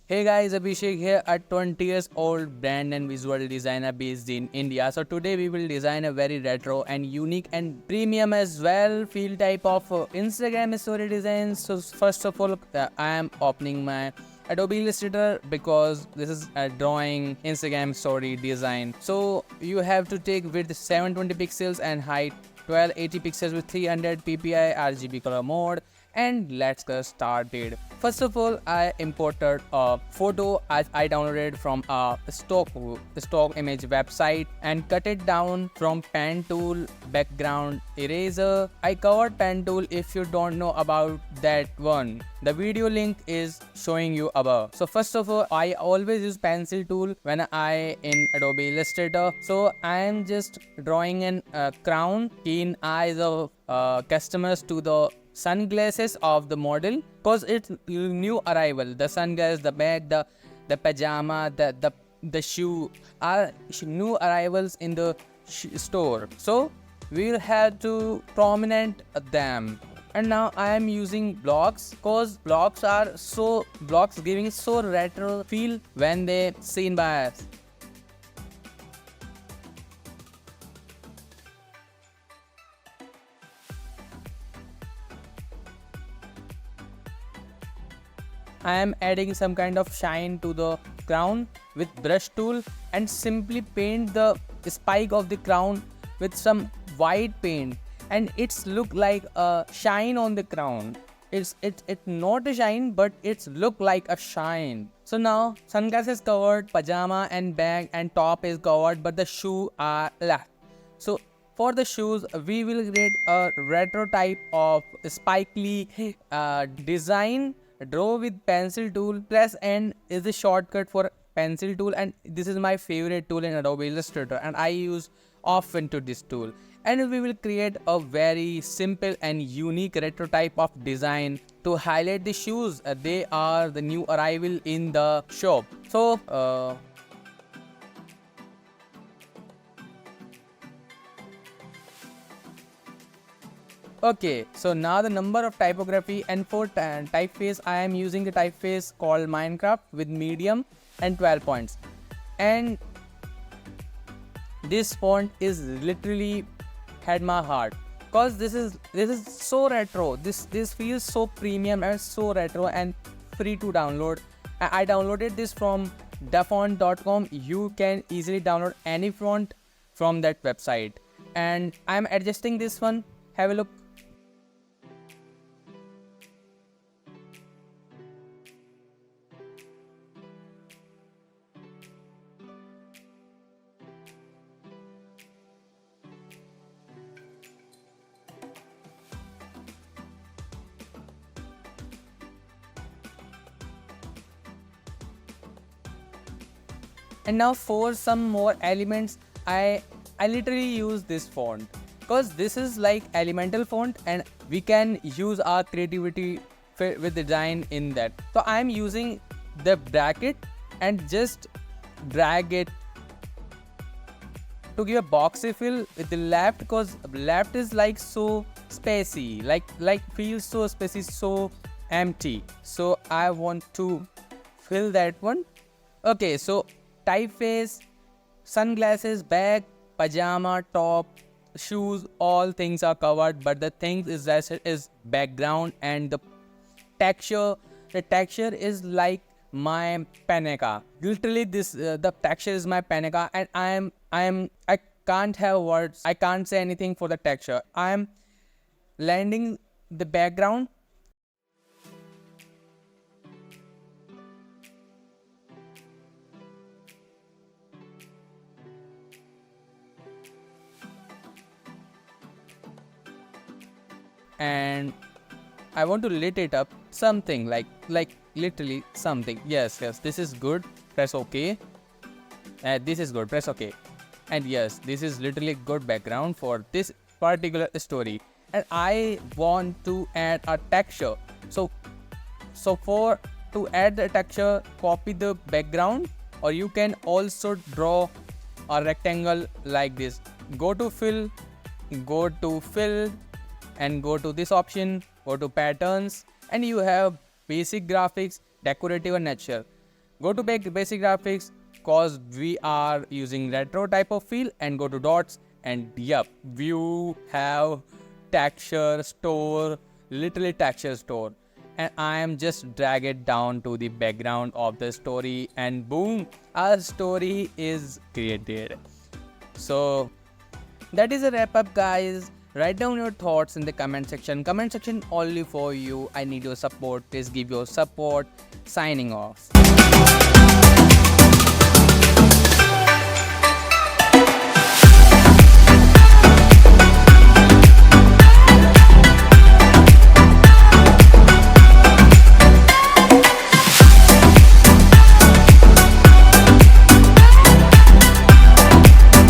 Hey guys, Abhishek here, a 20 years old brand and visual designer based in India. So today we will design a very retro and unique and premium as well feel type of Instagram story design. So first of all, I am opening my Adobe Illustrator because this is a drawing Instagram story design. So you have to take width 720 pixels and height 1280 pixels with 300 ppi RGB color mode, and let's get started. First of all, I imported a photo as I downloaded from a stock image website and cut it down from pen tool, background eraser. I covered pen tool. If you don't know about that one, the video link is showing you above. So first of all, I always use pencil tool when I in Adobe Illustrator. So I am just drawing an crown, keen eyes of customers to the sunglasses of the model because it's new arrival. The sunglasses, the bag, the pajama, the shoe are new arrivals in the store. So we'll have to prominent them. And now I am using blocks because blocks giving so retro feel when they seen by us. I am adding some kind of shine to the crown with brush tool and simply paint the spike of the crown with some white paint, and it's look like a shine on the crown. It's not a shine, but it's look like a shine. So now sunglasses covered, pajama and bag and top is covered, but the shoe are left. So for the shoes, we will create a retro type of spikely design. Draw with pencil tool. Press N is the shortcut for pencil tool, and this is my favorite tool in Adobe Illustrator, and I use often to this tool. And we will create a very simple and unique retro type of design to highlight the shoes. They are the new arrival in the shop. So okay, so now the number of typography, and for typeface I am using the typeface called Minecraft with medium and 12 points. And this font is literally had my heart because this is so retro. This feels so premium and so retro and free to download. I downloaded this from dafont.com. You can easily download any font from that website, and I am adjusting this one. Have a look. And now for some more elements, I literally use this font because this is like elemental font and we can use our creativity with design in that. So I am using the bracket and just drag it to give a boxy feel with the left, because left is like so spacey, like feels so spacey, so empty. So I want to fill that one. Okay, so typeface, sunglasses, bag, pajama, top, shoes, all things are covered, but the thing is that it is background and the texture. The texture is like my panica. Literally, this the texture is my panica, and I can't have words. I can't say anything for the texture. I am landing the background. And I want to lit it up something like literally something. Yes, this is good. Press OK. This is good. Press OK. And yes, this is literally good background for this particular story. And I want to add a texture. So for to add the texture, copy the background, or you can also draw a rectangle like this. Go to fill, and go to this option, go to patterns, and you have basic graphics, decorative and natural. Go to basic graphics cause we are using retro type of feel, and go to dots, and yep, you have texture store, literally texture store. And I am just drag it down to the background of the story, and boom, our story is created. So that is a wrap up, guys. Write down your thoughts in the comment section. Comment section only for you. I need your support. Please give your support. Signing off.